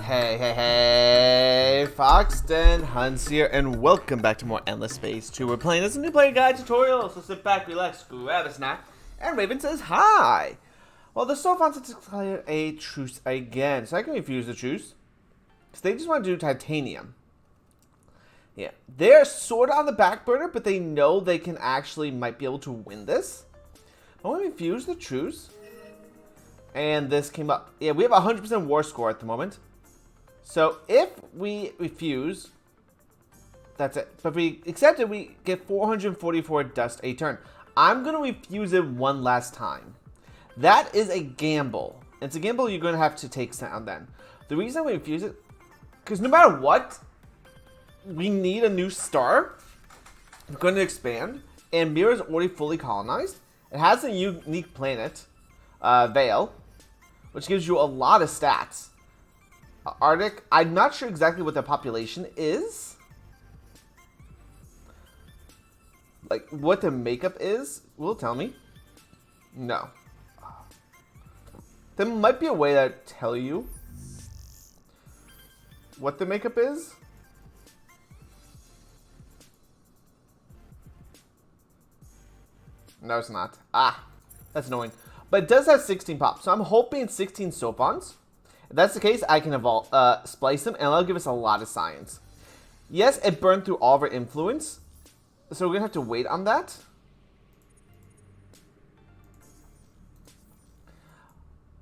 Hey, Foxden, Heuntz here, and welcome back to more Endless Space 2. We're playing this new player guide tutorial, so sit back, relax, grab a snack, and Raven says hi. Well, the Soul wants to declare a truce again, so I can refuse the truce, because they just want to do titanium. Yeah, they're sort of on the back burner, but they know they can actually might be able to win this. I want to refuse the truce. And this came up. Yeah, we have a 100% war score at the moment. So if we refuse, that's it. But if we accept it, we get 444 dust a turn. I'm going to refuse it one last time. That is a gamble. It's a gamble you're going to have to take now and then. The reason we refuse it, because no matter what, we need a new star. We're going to expand. And Mira is already fully colonized. It has a unique planet, Vale, which gives you a lot of stats. Arctic, I'm not sure exactly what their population is. Like, what their makeup is. Will it tell me? No. There might be a way to tell you what the makeup is. No, it's not. Ah, that's annoying. But it does have 16 pops, so I'm hoping 16 Soapons. If that's the case, I can evolve, splice them, and that'll give us a lot of science. Yes, it burned through all of our influence, so we're going to have to wait on that.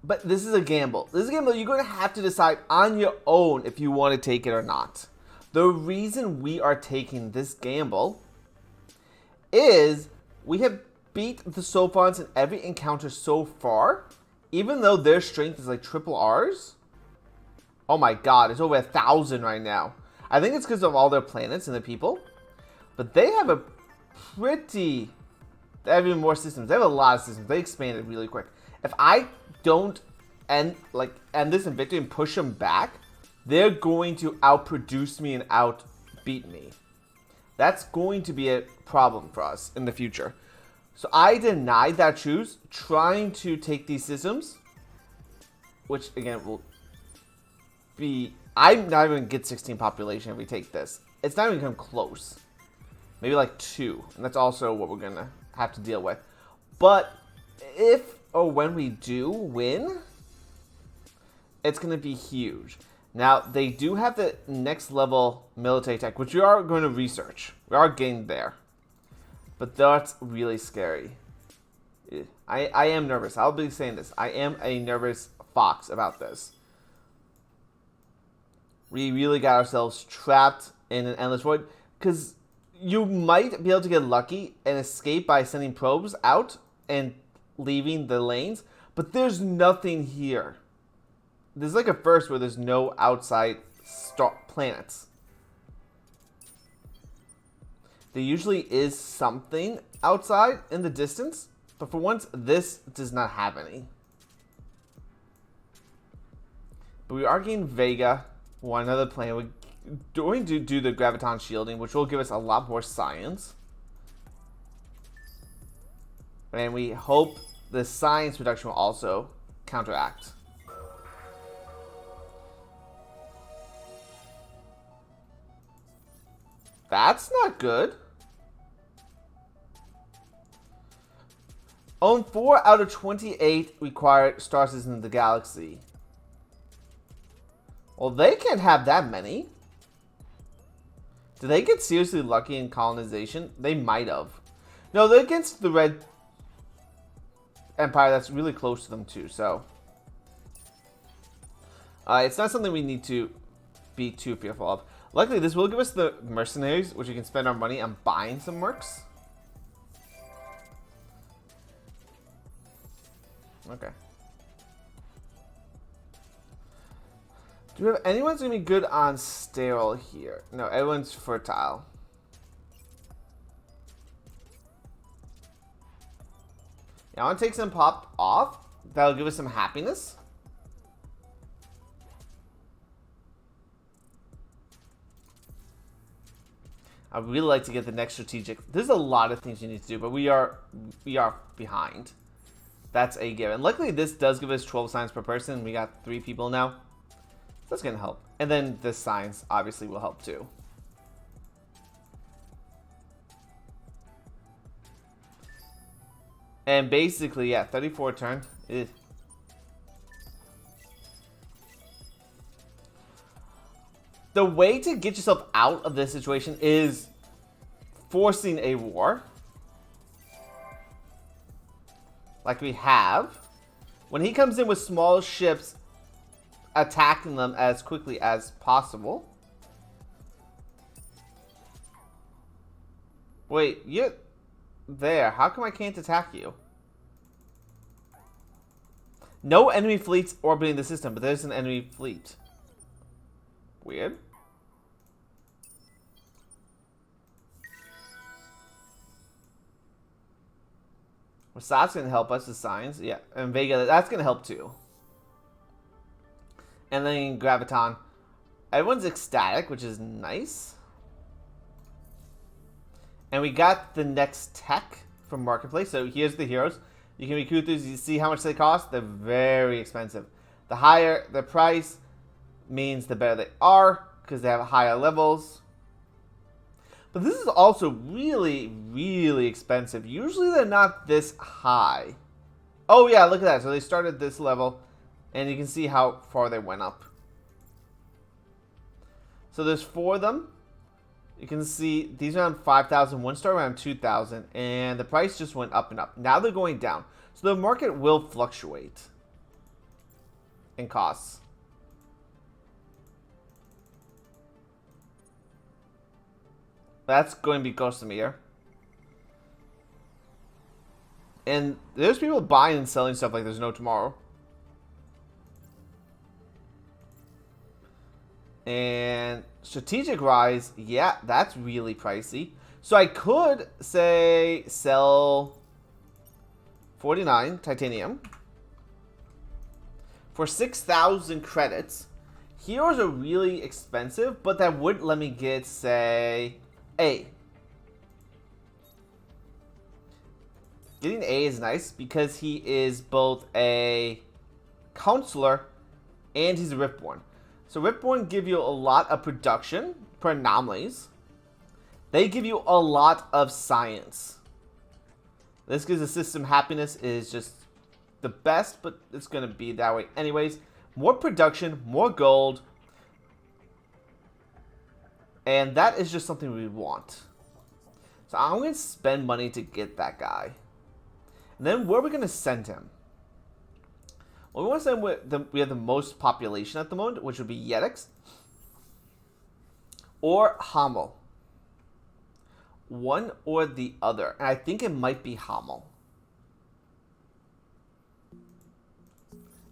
But this is a gamble. This is a gamble you're going to have to decide on your own if you want to take it or not. The reason we are taking this gamble is we have beat the Sophons in every encounter so far, even though their strength is like triple ours. Oh my god, it's over 1,000 right now. I think it's because of all their planets and the people. But they have they have even more systems. They have a lot of systems. They expanded really quick. If I don't end this in victory and push them back, they're going to outproduce me and outbeat me. That's going to be a problem for us in the future. So I denied that truce, trying to take these systems, which again will be, I'm not even going to get 16 population if we take this. It's not even going to come close. Maybe like 2, and that's also what we're going to have to deal with. But if or when we do win, it's going to be huge. Now, they do have the next level military tech, which we are going to research. We are getting there. But that's really scary. I am nervous. I'll be saying this. I am a nervous fox about this. We really got ourselves trapped in an endless void. Because you might be able to get lucky and escape by sending probes out and leaving the lanes. But there's nothing here. There's like a first where there's no outside planets. There usually is something outside in the distance, but for once, this does not have any. But we are getting Vega, one other planet. We're going to do the graviton shielding, which will give us a lot more science. And we hope the science production will also counteract. That's not good. Own 4 out of 28 required star systems in the galaxy. Well, they can't have that many. Did they get seriously lucky in colonization? They might have. No, they're against the Red Empire that's really close to them too, so. It's not something we need to be too fearful of. Luckily, this will give us the mercenaries, which we can spend our money on buying some mercs. Okay. Do we have anyone's gonna be good on sterile here? No, everyone's fertile. Yeah, I want to take some pop off. That'll give us some happiness. I really like to get the next strategic. There's a lot of things you need to do, but we are behind. That's a given. Luckily, this does give us 12 signs per person. We got 3 people now. It's That's going to help. And then the science obviously will help too. And basically, yeah, 34 turn. Ugh. The way to get yourself out of this situation is forcing a war. Like we have. When he comes in with small ships, attacking them as quickly as possible. Wait, you're there. How come I can't attack you? No enemy fleets orbiting the system, but there's an enemy fleet. Weird. Wasa's gonna help us, the signs. Yeah, and Vega, that's gonna help too. And then Graviton. Everyone's ecstatic, which is nice. And we got the next tech from Marketplace. So here's the heroes. You can recruit these. You see how much they cost? They're very expensive. The higher the price means the better they are, because they have higher levels. But this is also really, really expensive. Usually they're not this high. Oh yeah, look at that. So they started this level, and you can see how far they went up. So there's 4 of them. You can see these are around 5,000. One star around 2,000, and the price just went up and up. Now they're going down. So the market will fluctuate in costs. That's going to be Gossamer. And there's people buying and selling stuff like there's no tomorrow. And strategic rise, yeah, that's really pricey. So I could say sell 49 titanium for 6,000 credits. Heroes are really expensive, but that would let me get, say, A. Getting A is nice because he is both a counselor and he's a Riftborn. So Riftborn give you a lot of production per anomalies. They give you a lot of science. This gives the system happiness is just the best, but it's going to be that way anyways. More production, more gold. And that is just something we want. So I'm going to spend money to get that guy. And then where are we going to send him? Well, we want to send him we have the most population at the moment, which would be Yetix. Or Hamel. One or the other. And I think it might be Hamel.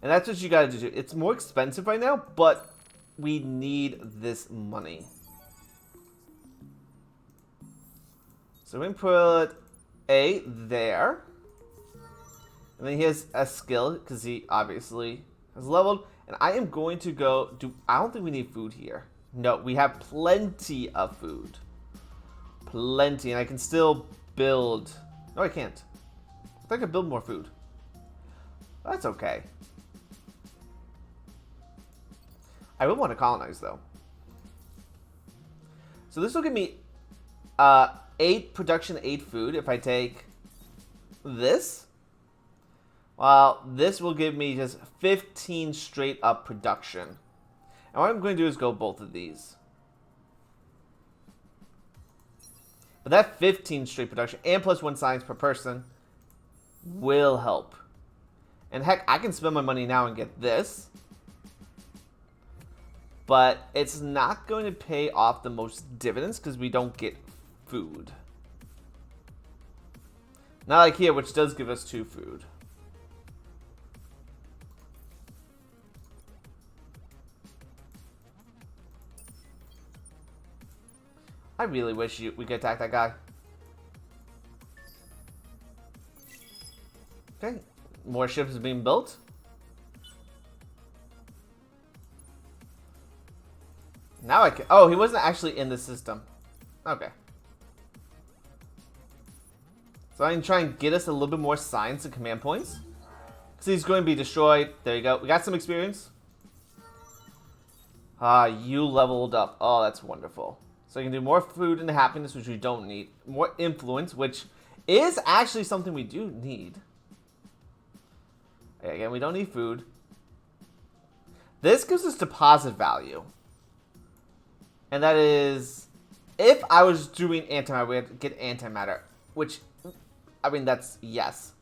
And that's what you got to do. It's more expensive right now, but we need this money. So we're going to put A there. And then he has a skill, because he obviously has leveled. And I am going to go... I don't think we need food here. No, we have plenty of food. Plenty. And I can still build... No, I can't. I think I can build more food. That's okay. I will want to colonize, though. So this will give me 8 production, 8 food if I take this. Well, this will give me just 15 straight up production. And what I'm going to do is go both of these. But that 15 straight production and plus 1 science per person will help. And heck, I can spend my money now and get this. But it's not going to pay off the most dividends because we don't get food. Not like here, which does give us 2 food. I really wish we could attack that guy. Okay, more ships being built. Now I can... Oh, he wasn't actually in the system. Okay. So I can try and get us a little bit more science and command points. Because he's going to be destroyed. There you go. We got some experience. Ah, you leveled up. Oh, that's wonderful. So you can do more food and happiness, which we don't need. More influence, which is actually something we do need. Again, we don't need food. This gives us deposit value. And that is, if I was doing antimatter, we have to get antimatter. Which, I mean, that's yes.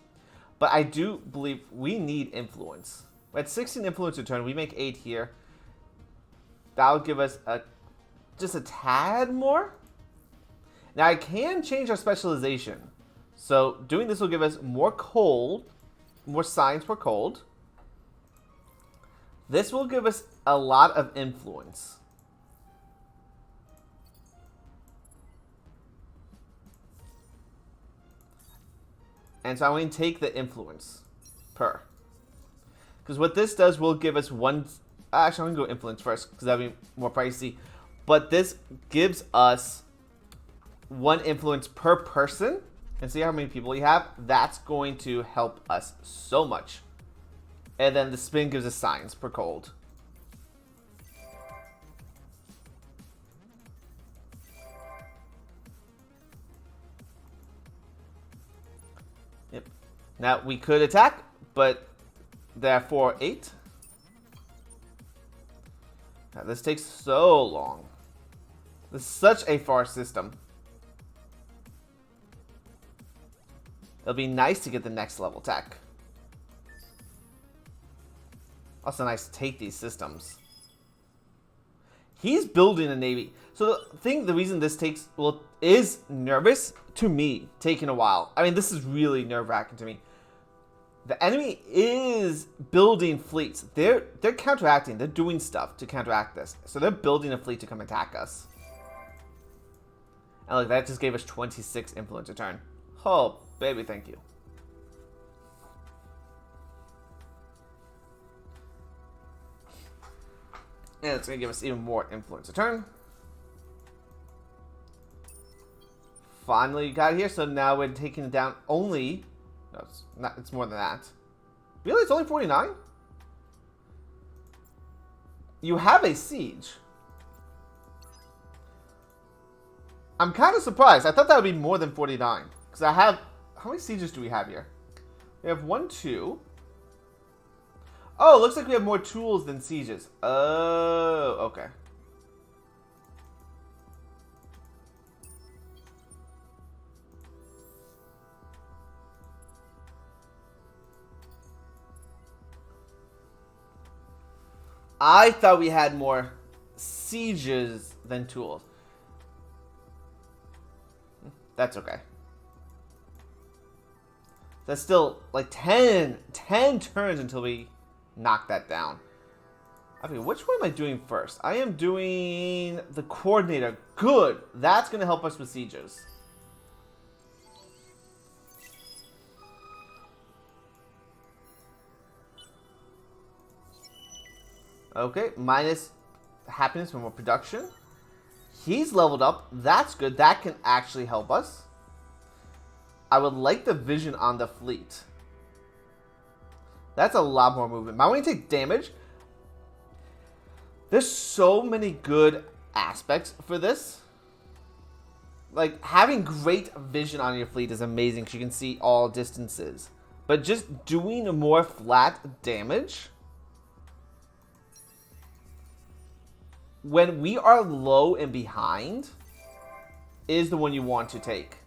But I do believe we need influence. We're at 16 influence a turn. We make 8 here. That would give us just a tad more. Now I can change our specialization. So doing this will give us more cold, more science for cold. This will give us a lot of influence. And so I'm going to take the influence per. Because what this does will give us one. Actually, I'm going to go influence first because that would be more pricey. But this gives us 1 influence per person. And see how many people you have? That's going to help us so much. And then the spin gives us science per cold. Yep. Now we could attack, but therefore 8. Now, this takes so long. This is such a far system. It'll be nice to get the next level tech. Also nice to take these systems. He's building a navy. So the reason this takes, well, is nervous to me, taking a while. I mean, this is really nerve-wracking to me. The enemy is building fleets. They're counteracting. They're doing stuff to counteract this. So they're building a fleet to come attack us. And look, that just gave us 26 influence a turn. Oh, baby, thank you. And it's going to give us even more influence a turn. Finally got here, so now we're taking it down only... No, it's not. It's more than that. Really? It's only 49? You have a siege. I'm kind of surprised. I thought that would be more than 49. Because I have... How many sieges do we have here? We have 1, 2. Oh, it looks like we have more tools than sieges. Oh, okay. I thought we had more sieges than tools. That's okay. That's still like 10 turns until we knock that down. Okay, which one am I doing first? I am doing the coordinator. Good. That's going to help us with sieges. Okay, minus happiness for more production. He's leveled up. That's good. That can actually help us. I would like the vision on the fleet. That's a lot more movement. Am I going to take damage? There's so many good aspects for this. Like, having great vision on your fleet is amazing because you can see all distances. But just doing more flat damage... when we are low and behind is the one you want to take.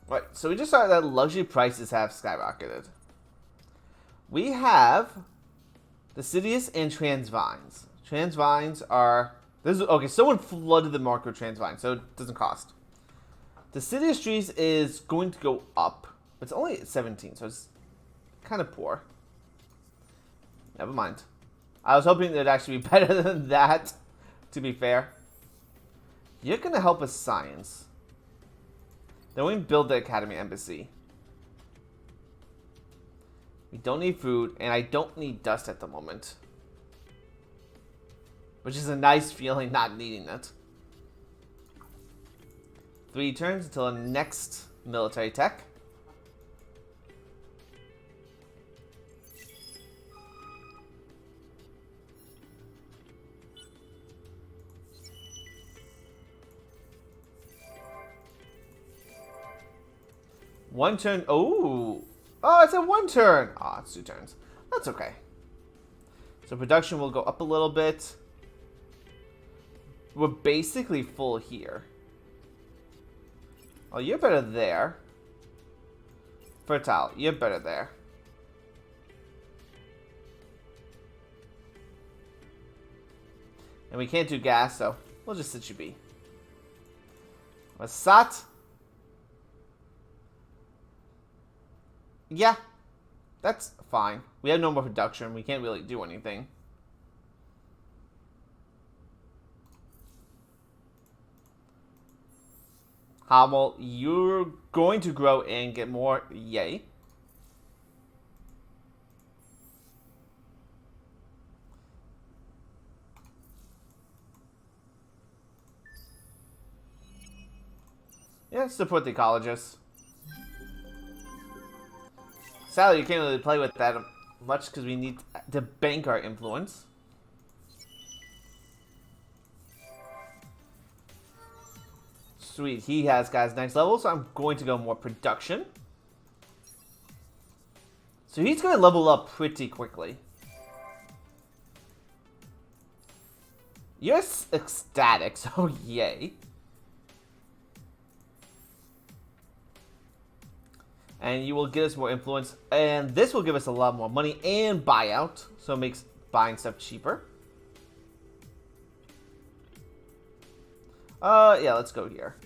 Right, so we just saw that luxury prices have skyrocketed. We have Decidius and Transvines. Transvines are... Okay, someone flooded the market with Transvines, so it doesn't cost. The Decidius trees is going to go up. It's only at 17, so it's kind of poor. Never mind. I was hoping it'd actually be better than that, to be fair. You're going to help us science. Then we can build the Academy Embassy. We don't need food, and I don't need dust at the moment. Which is a nice feeling, not needing it. 3 turns until the next military tech. One turn. Oh, it's a one turn. Oh, it's 2 turns. That's okay. So production will go up a little bit. We're basically full here. Oh, you're better there. Fertile, you're better there. And we can't do gas, so we'll just sit you be. Masat. Yeah, that's fine. We have no more production. We can't really do anything. Hamel, you're going to grow and get more. Yay. Yeah, support the ecologists. Sadly, you can't really play with that much because we need to bank our influence. Sweet, he has guys next level, so I'm going to go more production. So he's going to level up pretty quickly. You're ecstatic, so yay. And you will get us more influence. And this will give us a lot more money and buyout. So it makes buying stuff cheaper. Yeah, let's go here.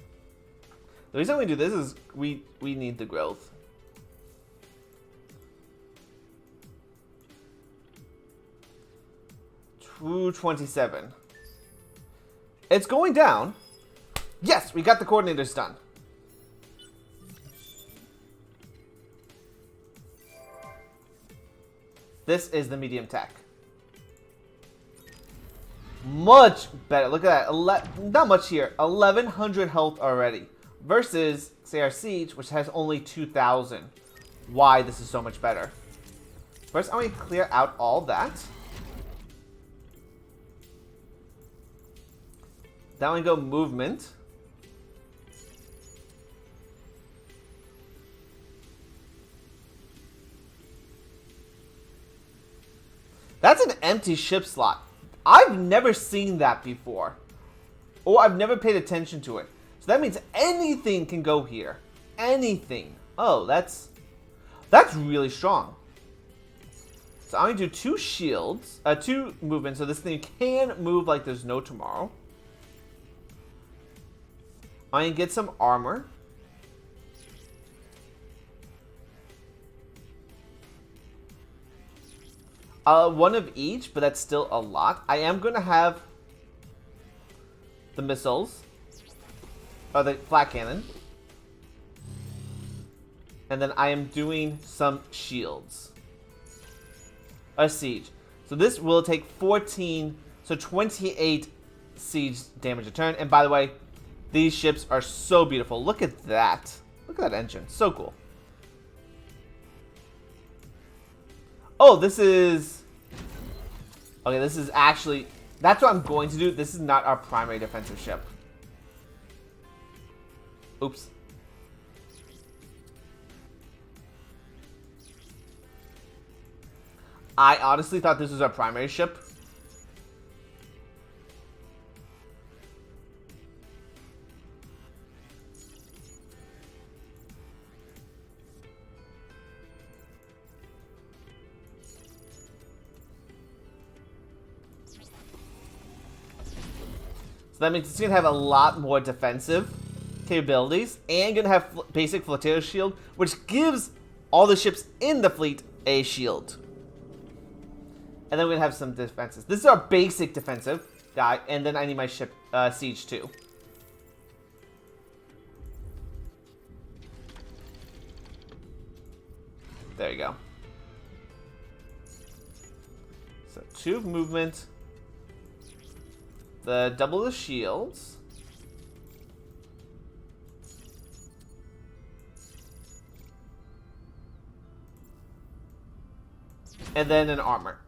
The reason we do this is we need the growth. 227. It's going down. Yes, we got the coordinators done. This is the medium tech. Much better. Look at that. Not much here. 1100 health already. Versus, say, our siege, which has only 2000. Why this is so much better. First, I'm going to clear out all that. Then we go movement. That's an empty ship slot. I've never seen that before. Or I've never paid attention to it. So that means anything can go here. Anything. Oh, that's really strong. So I'm going to do 2 shields. 2 movements. So this thing can move like there's no tomorrow. I'm going to get some armor. One of each, but that's still a lot. I am going to have the missiles. Or the flat cannon. And then I am doing some shields. A siege. So this will take 14, so 28 siege damage a turn. And by the way, these ships are so beautiful. Look at that. Look at that engine. So cool. Oh, this is... Okay, this is actually... That's what I'm going to do. This is not our primary defensive ship. Oops. I honestly thought this was our primary ship. So that means it's going to have a lot more defensive capabilities and going to have basic flotilla shield, which gives all the ships in the fleet a shield. And then we're going to have some defenses. This is our basic defensive guy, and then I need my ship siege too. There you go. So 2 of movement. The double the shields. And then an armor.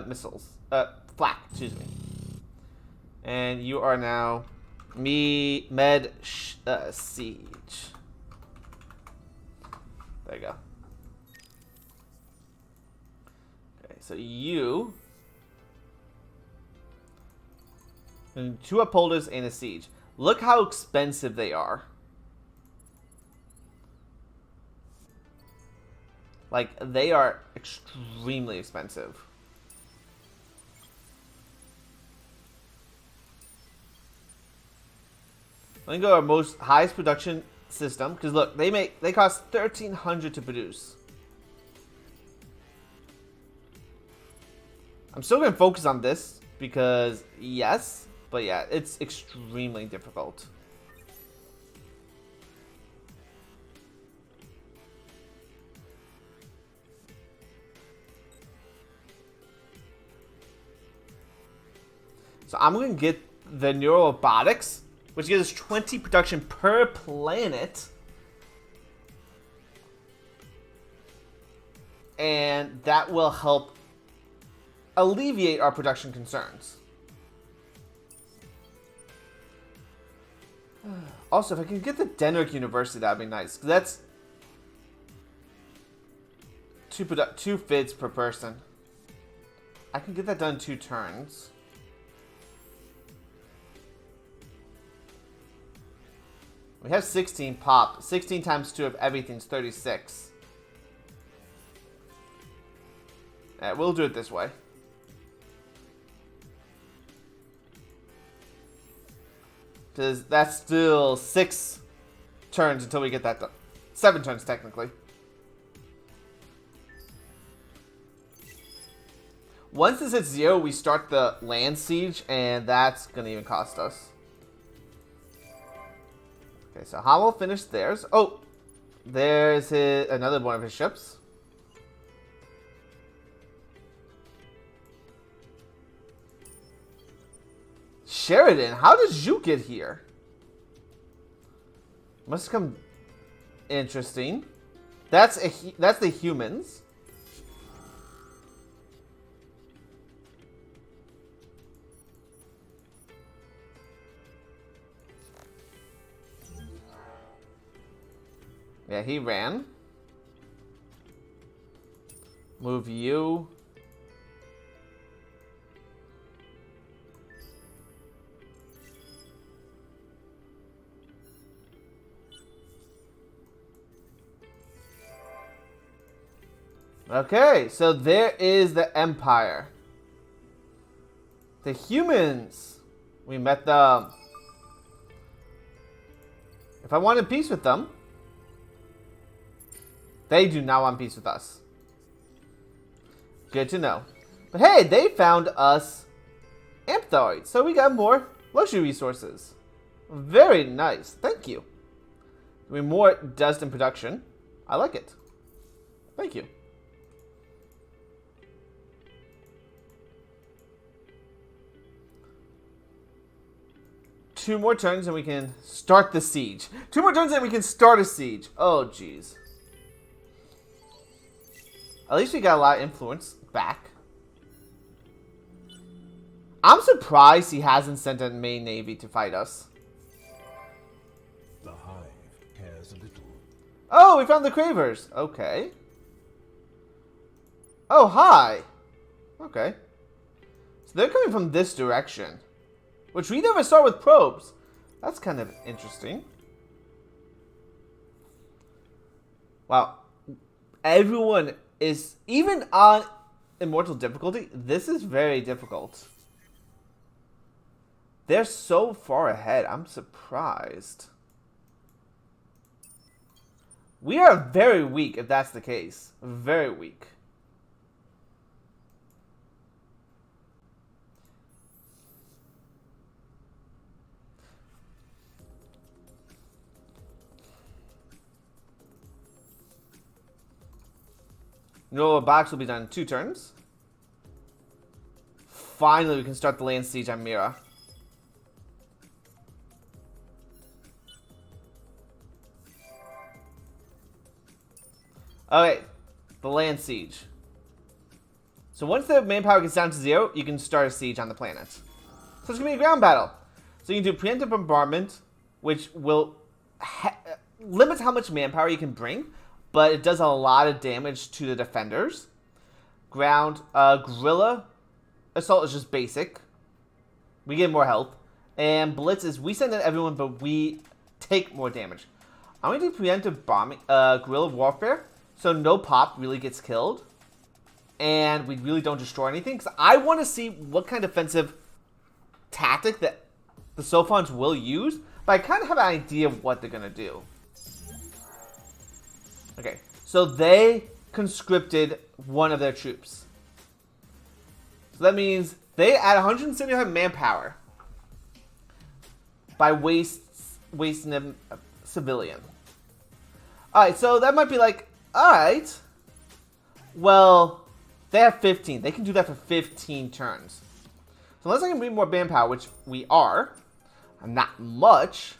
Missiles. Flak, excuse me. And you are now siege. There you go. Okay, so you and 2 upholders and a siege. Look how expensive they are. Like, they are extremely expensive. Let me go to our most highest production system, because look, they cost 1,300 to produce. I'm still gonna focus on this because yes, but yeah, it's extremely difficult. So I'm gonna get the neurorobotics, which gives us 20 production per planet. And that will help alleviate our production concerns. Also, if I can get the Denrick University, that'd be nice. Cause that's two fids per person. I can get that done in 2 turns. We have 16 pop. 16 times 2 of everything's 36. We'll do it this way. Because that's still 6 turns until we get that done. 7 turns, technically. Once this hits 0, we start the land siege, and that's going to even cost us. Okay, so Howell finished theirs. Oh, there's another one of his ships. Sheridan, how did you get here? Must come interesting. That's the humans. Yeah, he ran. Move you. Okay, so there is the Empire. The humans. We met them. If I wanted peace with them, they do not want peace with us. Good to know. But hey, they found us Amphitoids, so we got more luxury resources. Very nice. Thank you. I mean, more dust in production. I like it. Thank you. Two more turns and we can start the siege. 2 more turns and we can start a siege. Oh, jeez. At least we got a lot of influence back. I'm surprised he hasn't sent a main navy to fight us. The hive cares a little. Oh, we found the Cravers. Okay. Oh, hi. Okay. So they're coming from this direction. Which we never saw with probes. That's kind of interesting. Wow. Everyone is, even on Immortal difficulty, this is very difficult. They're so far ahead. I'm surprised. We are very weak if that's the case. Very weak. No, box will be done in 2 turns. Finally, we can start the land siege on Mira. Okay, the land siege. So once the manpower gets down to 0, you can start a siege on the planet. So it's going to be a ground battle. So you can do preemptive bombardment, which will limits how much manpower you can bring, but it does a lot of damage to the defenders. Ground guerrilla assault is just basic. We get more health. And blitz is we send in everyone, but we take more damage. I'm going to do preemptive bombing, guerrilla warfare, so no pop really gets killed. And we really don't destroy anything, because I want to see what kind of offensive tactic that the Sophons will use, but I kind of have an idea of what they're going to do. Okay, so they conscripted one of their troops. So that means they add 175 manpower by wasting a civilian. Alright, so that might be like, alright, well, they have 15. They can do that for 15 turns. So unless I can bring more manpower, which we are, not much,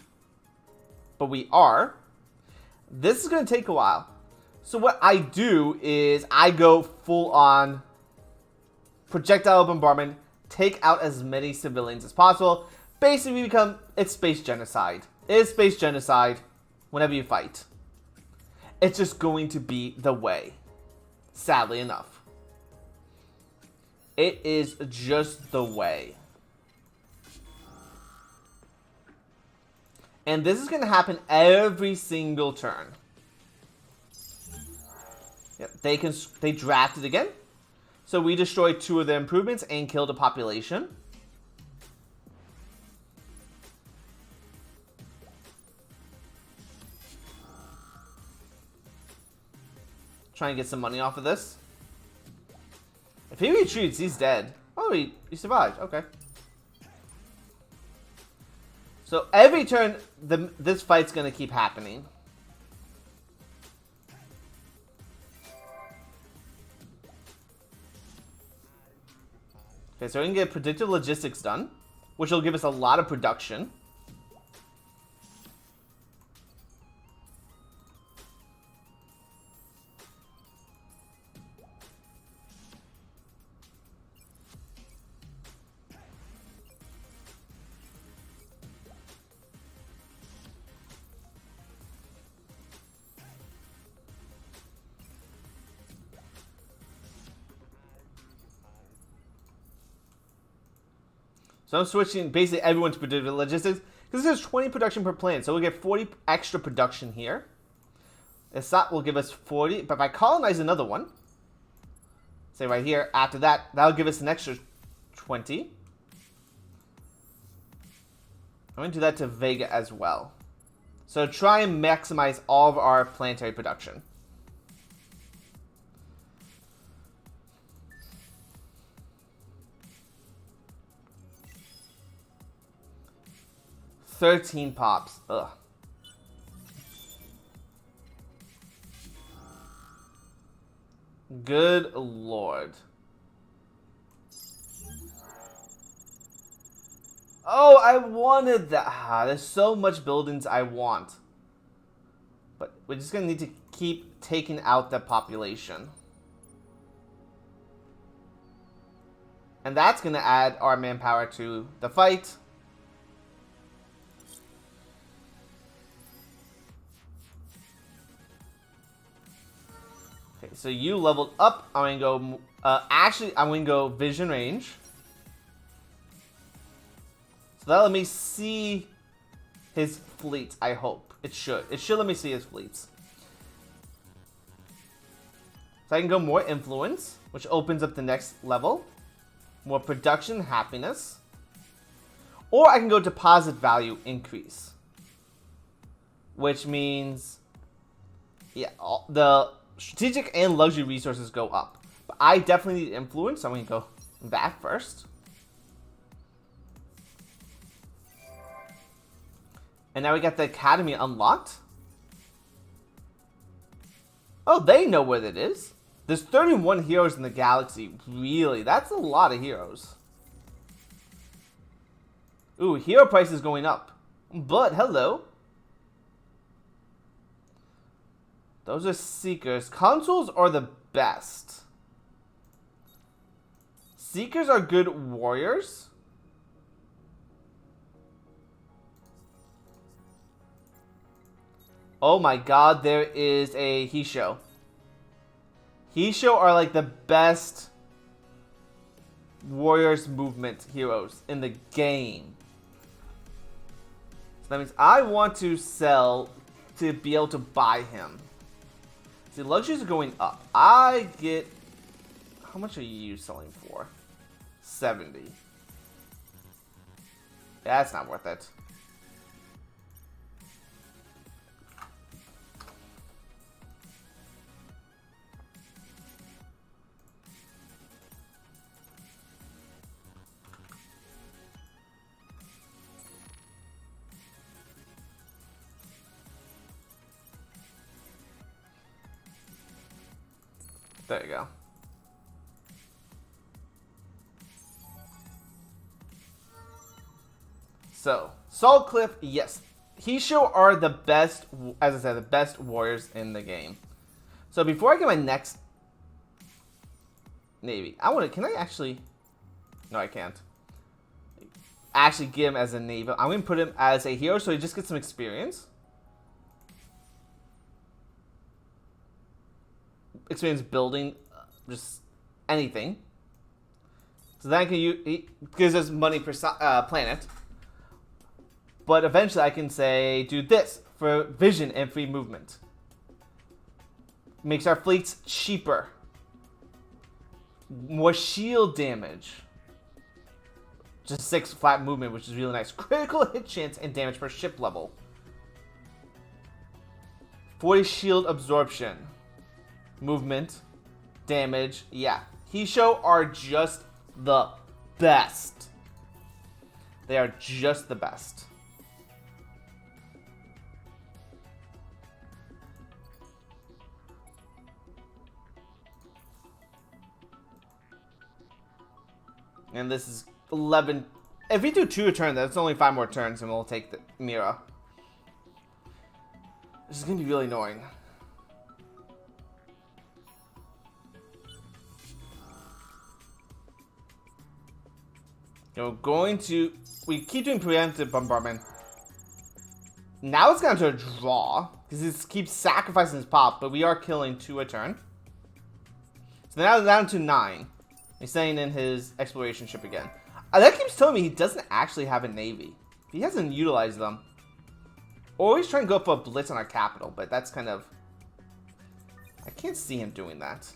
but we are, this is going to take a while. So what I do is I go full on projectile bombardment, take out as many civilians as possible. Basically it's space genocide. It is space genocide whenever you fight. It's just going to be the way, sadly enough. It is just the way. And this is going to happen every single turn. Yep, they drafted again. So we destroyed 2 of the improvements and killed a population. Try and get some money off of this. If he retreats, he's dead. Oh, he survived. Okay. So every turn, this fight's going to keep happening. Okay, so we can get predictive logistics done, which will give us a lot of production. So I'm switching basically everyone to predictive logistics, because this is 20 production per plan, so we'll get 40 extra production here. Assat will give us 40, but if I colonize another one, say right here, after that, that'll give us an extra 20. I'm going to do that to Vega as well. So try and maximize all of our planetary production. $13 pops. Ugh. Good lord. Oh, I wanted that. There's so much buildings I want. But we're just going to need to keep taking out the population. And that's going to add our manpower to the fight. Okay, so you leveled up. I'm going to go... actually, I'm going to go vision range. So that'll let me see his fleets, I hope. It should. It should let me see his fleets. So I can go more influence, which opens up the next level. More production, happiness. Or I can go deposit value increase. Which means... yeah, the strategic and luxury resources go up. But I definitely need influence, so I'm going to go that first. And now we got the academy unlocked. Oh, they know where it is. There's 31 heroes in the galaxy. Really? That's a lot of heroes. Ooh, hero price is going up. But, hello. Those are seekers. Consuls are the best. Seekers are good warriors. Oh my god, there is a Hisho. Hisho are like the best warriors movement heroes in the game. So that means I want to sell to be able to buy him. See, luxuries are going up. I get... How much are you selling for? 70. That's not worth it. There you go. So, Salt Cliff, yes. Hisho are the best, as I said, the best warriors in the game. So before I get my next navy, I want to, can I actually, no I can't. Actually get him as a navy. I'm going to put him as a hero so he just gets some experience. Experience building just anything. So then I can use, he gives us money per planet. But eventually I can say, do this for vision and free movement. Makes our fleets cheaper. More shield damage. Just 6 flat movement, which is really nice. Critical hit chance and damage per ship level. 40 shield absorption. Movement. Damage. Yeah. Hisho are just the best. They are just the best. And this is 11. If we do 2 a turn, that's only 5 more turns, and we'll take the Mira. This is going to be really annoying. We're going to... We keep doing preemptive bombardment. Now it's going to draw, because it keeps sacrificing his pop, but we are killing 2 a turn. So now it's down to 9. He's staying in his exploration ship again. That keeps telling me he doesn't actually have a navy. He hasn't utilized them. Or he's trying to go for a blitz on our capital, but that's kind of... I can't see him doing that.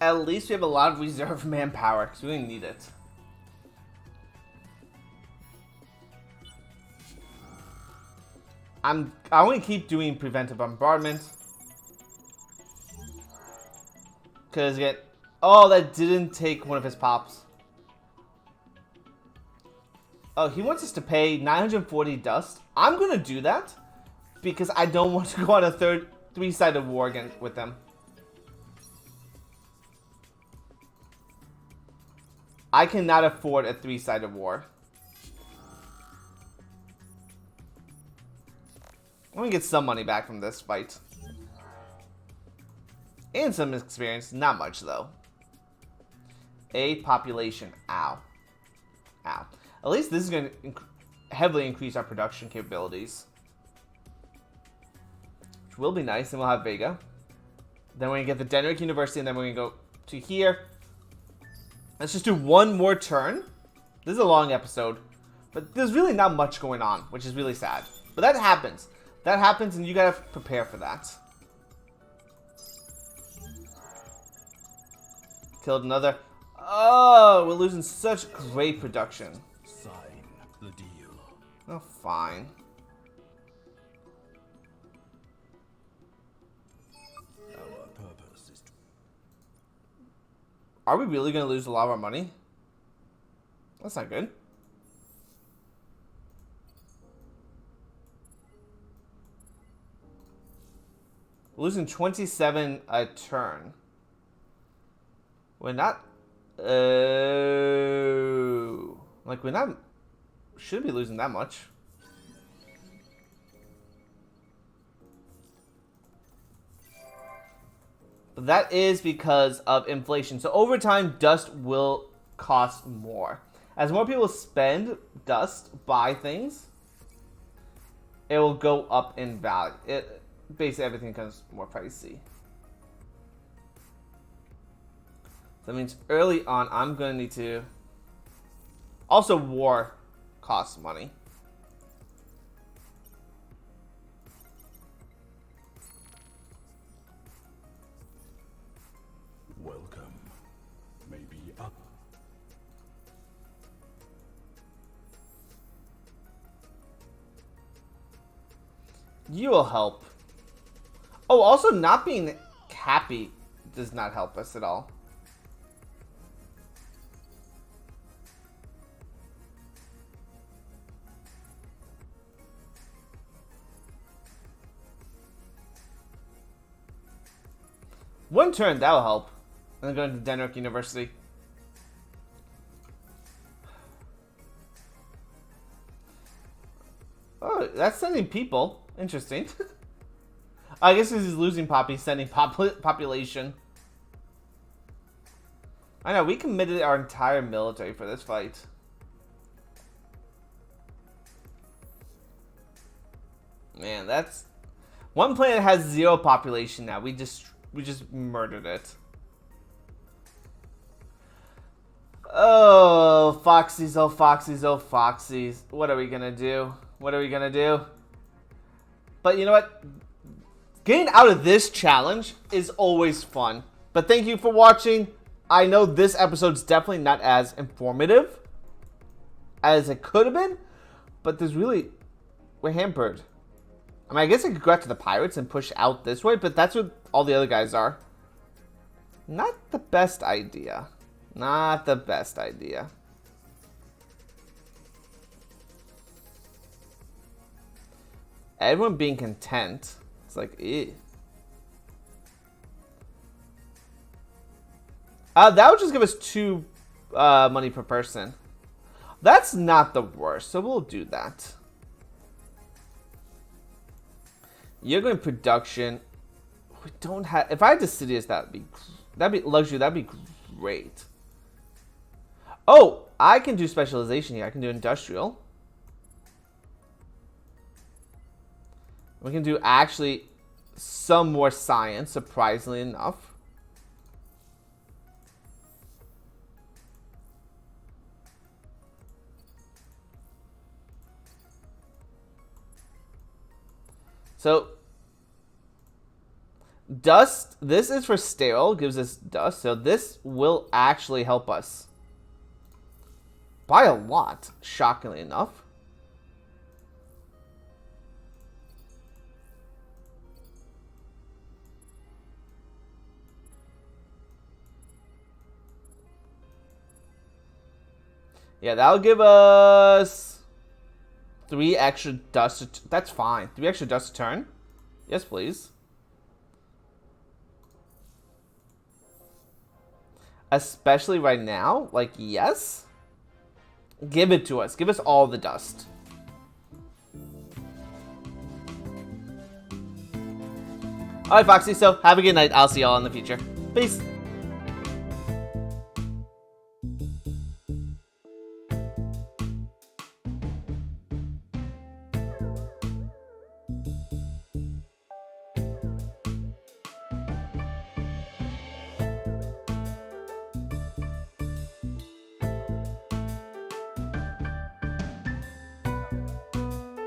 At least we have a lot of reserve manpower, because we need it. I want to keep doing preventive bombardment. Because again, oh, that didn't take one of his pops. Oh, he wants us to pay 940 dust. I'm going to do that because I don't want to go on a 3-sided war again with them. I cannot afford a 3-sided war. I'm gonna get some money back from this fight. And some experience. Not much, though. A population. Ow. Ow. At least this is gonna heavily increase our production capabilities. Which will be nice. And we'll have Vega. Then we're gonna get the Denrick University, and then we're gonna go to here. Let's just do one more turn. This is a long episode, but there's really not much going on, which is really sad. But that happens. That happens, and you gotta prepare for that. Killed another. Oh, we're losing such great production. Sign the deal. Oh, fine. Our purpose is to... Are we really gonna lose a lot of our money? That's not good. Losing 27 a turn. We're not... like, we're not... Shouldn't be losing that much. But that is because of inflation. So over time, dust will cost more. As more people spend dust, buy things, it will go up in value. Basically, everything becomes more pricey. That means early on, I'm going to need to... Also, war costs money. Welcome. Maybe up. You will help. Oh, also not being happy does not help us at all. One turn, that'll help. And then going to Denmark University. Oh, that's sending people. Interesting. I guess because he's losing pop, he's sending population. I know, we committed our entire military for this fight. Man, that's... One planet has 0 population now. We just murdered it. Oh, Foxies, oh, Foxies, oh, Foxies. What are we gonna do? What are we gonna do? But you know what? Getting out of this challenge is always fun. But thank you for watching. I know this episode's definitely not as informative as it could have been. But there's really... We're hampered. I mean, I guess I could go after the pirates and push out this way, but that's what all the other guys are. Not the best idea. Not the best idea. Everyone being content. It's like, eh. That would just give us 2 money per person. That's not the worst, so we'll do that. You're going production. We don't have... If I had Deciduous, that'd be luxury. That'd be great. Oh, I can do specialization here. I can do industrial. We can do actually some more science, surprisingly enough. So, dust, this is for sterile, gives us dust, so this will actually help us. By a lot, shockingly enough. Yeah, that'll give us 3 extra dust. That's fine. 3 extra dust a turn. Yes, please. Especially right now. Like, yes. Give it to us. Give us all the dust. Alright, Foxy. So, have a good night. I'll see y'all in the future. Peace.